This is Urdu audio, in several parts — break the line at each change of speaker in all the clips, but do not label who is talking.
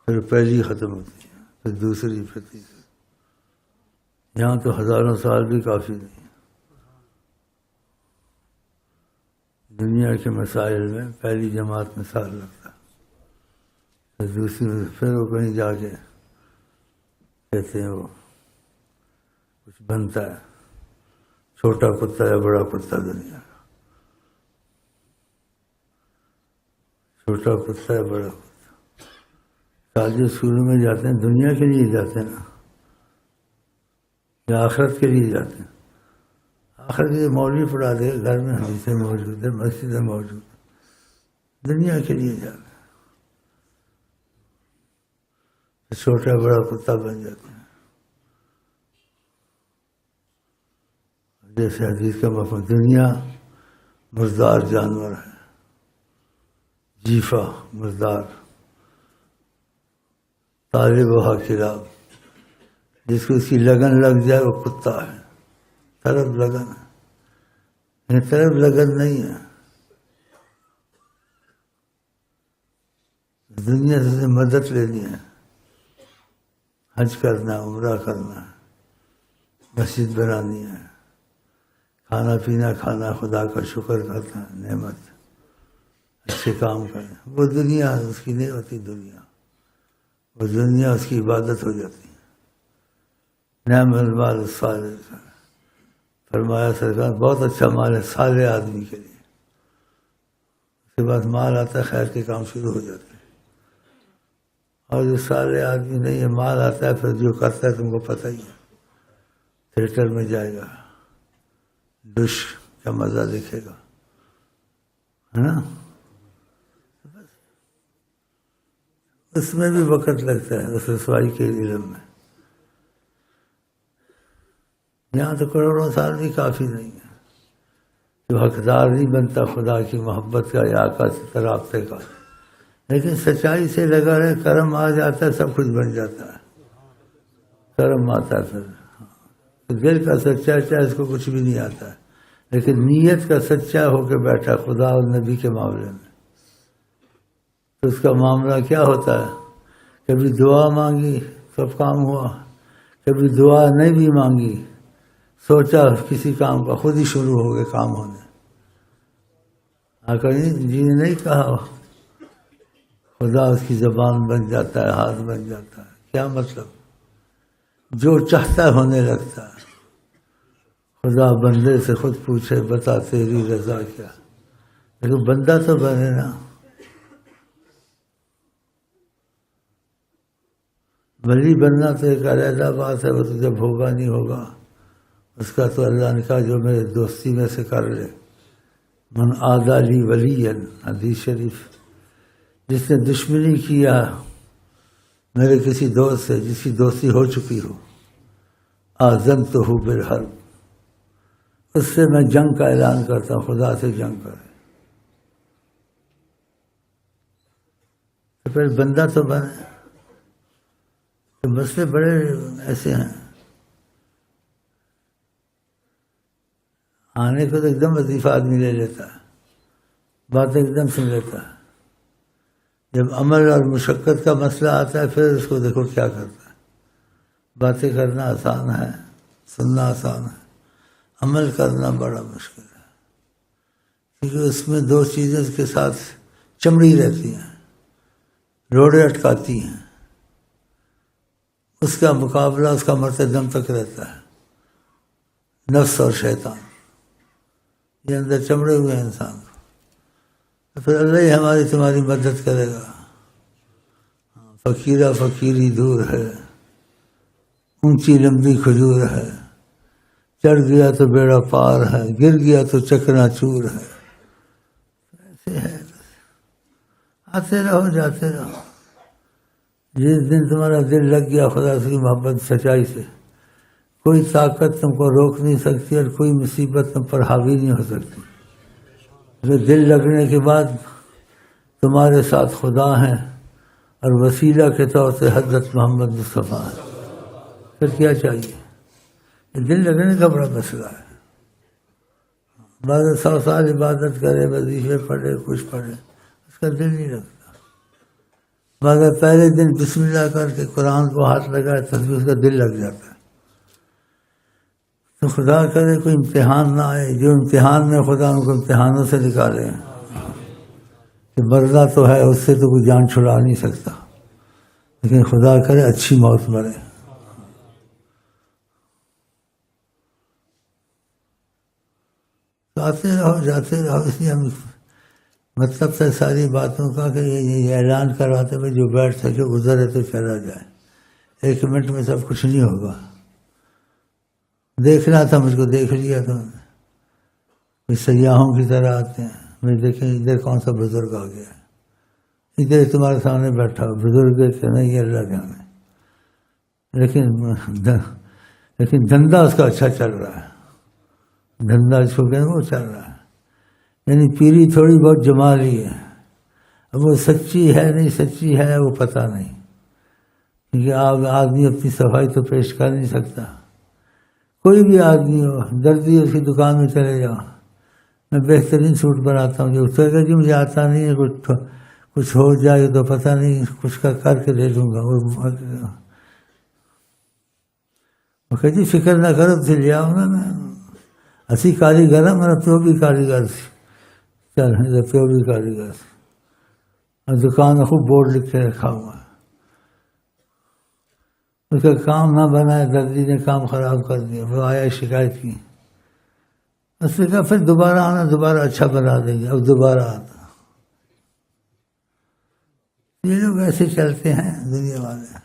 پھر پہلی ختم ہوتی ہے، پھر دوسری، پھر تیسری. یہاں تو ہزاروں سال بھی کافی نہیں. دنیا کے مسائل میں پہلی جماعت میں سال لگتا ہے، پھر دوسری میں، پھر وہ کہیں جا کے کہتے ہیں وہ کچھ بنتا ہے، چھوٹا کتا یا بڑا کتا دنیا کا، چھوٹا کتا یا بڑا کتا. سال اسکولوں میں جاتے ہیں دنیا کے لیے جاتے ہیں نا، یا آخرت کے لیے جاتے ہیں. آخرت کے مولوی پڑھا دے، گھر میں حدیثیں موجود ہیں، مسجدیں موجود ہیں، دنیا کے لیے جاتے ہیں. چھوٹا بڑا کتا بن جاتے ہیں. جیسے حدیث کا مفہوم، دنیا مردار جانور ہے، جیفا مردار، طالب و کلاب، جس کو اس کی لگن لگ جائے وہ کتا ہے. طرف لگن ہے، طرف لگن نہیں ہے. دنیا سے مدد لینی ہے، حج کرنا، عمرہ کرنا، مسجد بنانی ہے، کھانا پینا کھانا، خدا کا شکر کرنا، نعمت، اچھے کام کرنا. وہ دنیا اس کی نہیں ہوتی. دنیا وہ دنیا اس کی عبادت ہو جاتی ہے. نعم المال الصالح، فرمایا سرکار بہت اچھا مال ہے صالح آدمی کے لیے. اس کے بعد مال آتا ہے، خیر کے کام شروع ہو جاتے ہیں. اور جو صالح آدمی نہیں ہے، مال آتا ہے، پھر جو کرتا ہے تم کو پتہ ہی ہے. تھیٹر میں جائے گا، ڈش کا مزہ دیکھے گا، ہے نا. اس میں بھی وقت لگتا ہے، اس رسوائی کے علم میں. یہاں تو کروڑوں سال بھی کافی نہیں ہے. جو حقدار نہیں بنتا خدا کی محبت کا یا آقا سے رابطے کا، لیکن سچائی سے لگا رہے، کرم آ جاتا ہے، سب کچھ بن جاتا ہے. کرم آتا ہے پھر دل کا سچا چاہے اس کو کچھ بھی نہیں آتا ہے، لیکن نیت کا سچا ہو کے بیٹھا خدا اور نبی کے معاملے میں، تو اس کا معاملہ کیا ہوتا ہے. کبھی دعا مانگی سب کام ہوا، کبھی دعا نہیں بھی مانگی، سوچا کسی کام کا، خود ہی شروع ہو گئے کام ہونے. آقا جی نے نہیں کہا، خدا اس کی زبان بن جاتا ہے، ہاتھ بن جاتا ہے. کیا مطلب؟ جو چاہتا ہے ہونے لگتا ہے. خدا بندے سے خود پوچھے بتا تیری رضا کیا، لیکن بندہ تو بنے نا. ولی بننا تو ایک علیحدہ بات ہے، وہ تو جب ہوگا نہیں ہوگا. اس کا تو اللہ نے کہا جو میرے دوستی میں سے کر لے. من عادی لی ولی، حدیث شریف، جس نے دشمنی کیا میرے کسی دوست سے جس کی دوستی ہو چکی ہو، آذنتہ بالحرب، اس سے میں جنگ کا اعلان کرتا ہوں. خدا سے جنگ کرے تو پھر بندہ تو بنے. تو مسئلے بڑے ایسے ہیں، آنے کو تو ایک دم وظیفہ آدمی لے لیتا ہے، بات ایک دم سن لیتا ہے. جب عمل اور مشقت کا مسئلہ آتا ہے پھر اس کو دیکھو کیا کرتا ہے. باتیں کرنا آسان ہے، سننا آسان ہے، عمل کرنا بڑا مشکل ہے. کیونکہ اس میں دو چیزیں اس کے ساتھ چمڑی رہتی ہیں، روڑے اٹکاتی ہیں. اس کا مقابلہ اس کا مرتے دم تک رہتا ہے، نفس اور شیطان. یہ اندر چمڑے ہوئے ہیں انسان کو. پھر اللہ ہی ہماری تمہاری مدد کرے گا. فقیرہ فقیری دور ہے، اونچی لمبی کھجور ہے، چڑھ گیا تو بیڑا پار ہے، گر گیا تو چکنا چور ہے. ایسے ہے، آتے رہو جاتے رہو. جس دن تمہارا دل لگ گیا خدا سے محبت سچائی سے، کوئی طاقت تم کو روک نہیں سکتی اور کوئی مصیبت تم پر حاوی نہیں ہو سکتی. دل لگنے کے بعد تمہارے ساتھ خدا ہیں اور وسیلہ کے طور سے حضرت محمد مصطفیٰ ہیں. پھر کیا چاہیے؟ یہ دل لگنے کا بڑا مسئلہ ہے. بعض 100 سال عبادت کرے، وظیفے پڑھے، کچھ پڑھے، اس کا دل نہیں لگتا. مگر پہلے دن بسم اللہ کر کے قرآن کو ہاتھ لگائے تب اس کا دل لگ جاتا ہے. تو خدا کرے کوئی امتحان نہ آئے، جو امتحان میں خدا ان کو امتحانوں سے نکالے. کہ مرنا تو ہے، اس سے تو کوئی جان چھڑا نہیں سکتا، لیکن خدا کرے اچھی موت مرے. آتے رہو جاتے رہو. اس لیے ہم مطلب تھا ساری باتوں کا کہ یہ اعلان کرواتے ہوئے جو بیٹھ سکے ادھر ہے تو چلا جائے. 1 منٹ میں سب کچھ نہیں ہوگا. دیکھنا تھا مجھ کو، دیکھ لیا تھا. کوئی سیاحوں کی طرح آتے ہیں، میں دیکھیں ادھر کون سا بزرگ آ گیا، ادھر تمہارے سامنے بیٹھا ہو. بزرگ کہ نہیں، یہ اللہ جانے. لیکن دھندا اس کا اچھا چل رہا ہے. دھندا اس کو کہیں وہ چل رہا ہے. یعنی پیری تھوڑی بہت جما لی ہے. اب وہ سچی ہے نہیں سچی ہے وہ پتہ نہیں، کیونکہ آدمی اپنی صفائی تو پیش کر نہیں سکتا. کوئی بھی آدمی ہو، دردی اس کی دکان میں چلے جاؤ، میں بہترین سوٹ بناتا ہوں. جو اس طرح کہ مجھے آتا نہیں ہے، کچھ ہو جائے تو پتہ نہیں، کچھ کر کے دے دوں گا. وہ کہ جی فکر نہ کرو، تو لے آؤں گا میں. اسی کاریگر ہے، میرا پیو بھی کاریگر سی. چل پیو بھی کاریگر سی. اور دکان میں خوب بورڈ لکھ کے رکھا ہوا ہے. اس کا کام نہ بنائے، دردی نے کام خراب کر دیا. وہ آیا شکایت کی، اس نے کہا پھر دوبارہ آنا، دوبارہ اچھا بنا دیں گے. اب دوبارہ آتا. یہ لوگ ایسے چلتے ہیں دنیا والے.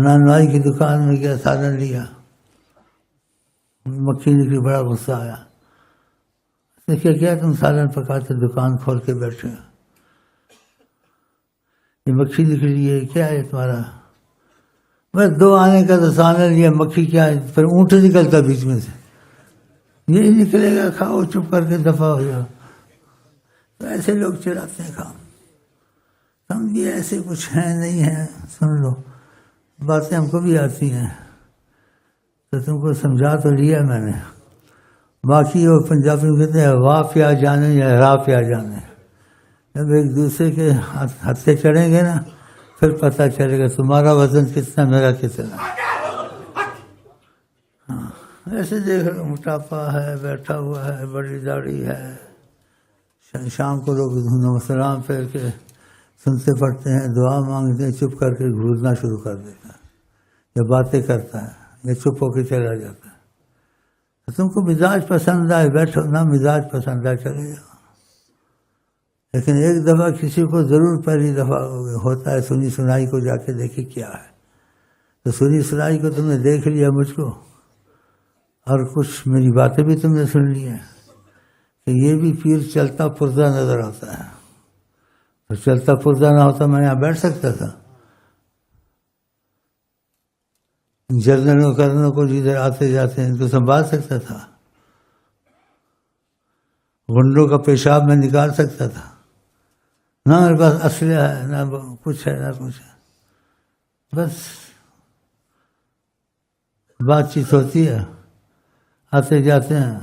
نانوائی کی دکان میں گیا، سالن لیا، مکھی نکلی، بڑا غصہ آیا. اس نے کیا تم سالن پکاتے دکان کھول کے بیٹھے، یہ مکھی نکلی ہے، کیا ہے تمہارا؟ بس 2 آنے کا تو سالن لیا، مکھی کیا ہے؟ پھر اونٹ نکلتا بیچ میں سے. یہی نکلے گا، کھاؤ چپ کر کے دفع ہو جاؤ. تو ایسے لوگ چلاتے ہیں کام. سمجھیے ایسے کچھ ہے نہیں ہے. سن لو باتیں ہم کو بھی آتی ہیں تو تم کو سمجھا تو لیا میں نے. باقی وہ پنجابی میں کہتے ہیں واہ پیا جانے یا راہ پیا جانے. جب ایک دوسرے کے ہتھے چڑھیں گے نا، پھر پتہ چلے گا تمہارا وزن کتنا، میرا کتنا. ہاں ایسے دیکھ رہے موٹاپا ہے، بیٹھا ہوا ہے، بڑی داڑھی ہے. شام کو لوگ سلام پھیر کے سنتے پڑھتے ہیں، دعا مانگتے ہیں، چپ کر کے گھورنا شروع کر دیتا ہے، یا باتیں کرتا ہے، یا چپ ہو کے چلا جاتا ہے. تم کو مزاج پسند آئے بیٹھو، نہ مزاج پسند آئے چلے جاؤ. لیکن ایک دفعہ کسی کو ضرور پہلی دفعہ ہوتا ہے سنی سنائی کو جا کے دیکھے کیا ہے. تو سنی سنائی کو تم نے دیکھ لیا مجھ کو، اور کچھ میری باتیں بھی تم نے سن لی ہیں کہ یہ بھی پیر چلتا پردہ نظر آتا ہے. تو چلتا پردہ نہ ہوتا میں یہاں بیٹھ سکتا تھا؟ جنرلوں کرنوں کو جدھر آتے جاتے ہیں ان کو سنبھال سکتا تھا؟ غنڈوں کا پیشاب میں نکال سکتا تھا؟ نہ میرے پاس اسلحہ ہے، نہ کچھ ہے، نہ کچھ ہے. بس بات چیت ہوتی ہے، آتے جاتے ہیں،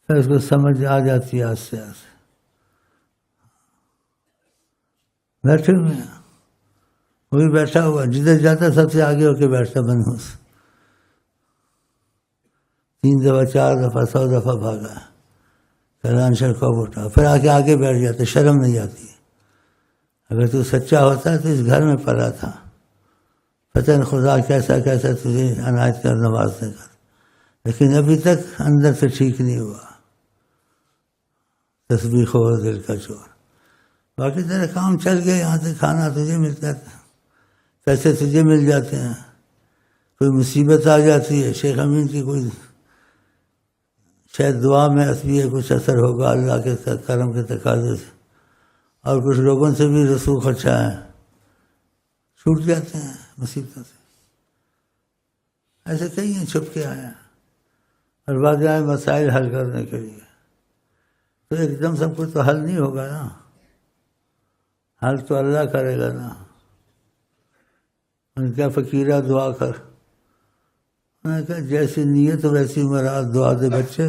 پھر اس کو سمجھ آ جاتی ہے آستے آستے. بیٹھے ہوئے ہیں، وہی بیٹھا ہوا، جدھر جاتا سب سے آگے ہو کے بیٹھتا بنہوس. 3 دفعہ 4 دفعہ 100 دفعہ بھاگا، کلانشر کو اٹھا، پھر آ کے آگے بیٹھ جاتا. شرم نہیں آتی. اگر تو سچا ہوتا ہے تو اس گھر میں پلا تھا، پتہ نہیں خدا کیسا کیسا تجھے عنایت کر نوازنے کا، لیکن ابھی تک اندر سے ٹھیک نہیں ہوا. تسبیح خور دل کا چور. باقی تیرے کام چل گئے، یہاں سے کھانا تجھے ملتا ہے، پیسے تجھے مل جاتے ہیں. کوئی مصیبت آ جاتی ہے، شیخ امین کی کوئی شاید دعا میں اصلی کچھ اثر ہوگا اللہ کے کرم کے تقاضے سے، اور کچھ لوگوں سے بھی رسوخ اچھا ہے، چھوٹ جاتے ہیں مصیبتوں سے. ایسے کئی ہیں چھپ کے آئے ہیں، اور بعد آئے مسائل حل کرنے کے لیے. تو ایک دم سب کچھ تو حل نہیں ہوگا نا، حل تو اللہ کرے گا نا. ان کیا فقیرہ دعا کر، میں نے کہا جیسی نیت ویسی مراد، دعا دے بچے.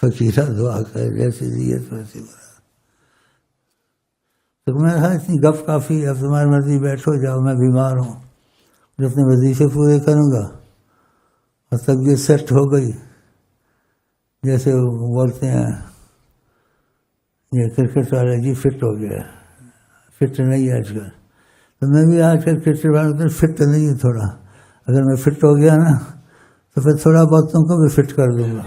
فقیرہ دعا کر، جیسی نیت ویسی مراد. تو میں نے کہا اتنی گپ کافی، اب تمہاری مرضی، بیٹھو جاؤ، میں بیمار ہوں، جو اپنے وظیفے پورے کروں گا اور طبیعت سیٹ ہو گئی، جیسے وہ بولتے ہیں یہ کرکٹ والے جی فٹ ہو گیا، فٹ نہیں ہے آج کل، تو میں بھی آج کل کرکٹ والوں فٹ نہیں ہے تھوڑا، اگر میں فٹ ہو گیا نا تو پھر تھوڑا بہت تم کو بھی فٹ کر دوں گا۔